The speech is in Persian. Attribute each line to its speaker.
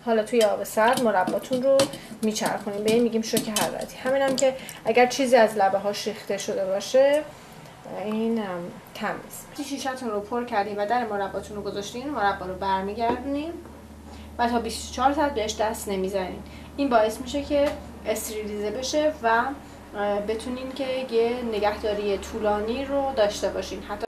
Speaker 1: حالا توی آب سرد مرباتون رو میچرخونیم، به این میگیم شوک حرارتی. همینم که اگر چیزی از لبه هاش ریخته شده باشه این تمیز. شیشه‌تون رو پر کردین و در مرباتون رو گذاشتین، مربا رو برمیگردونین و تا 24 ساعت بهش دست نمیزنین. این باعث میشه که استریلیزه بشه و بتونین که یه نگهداری طولانی رو داشته باشین. حتی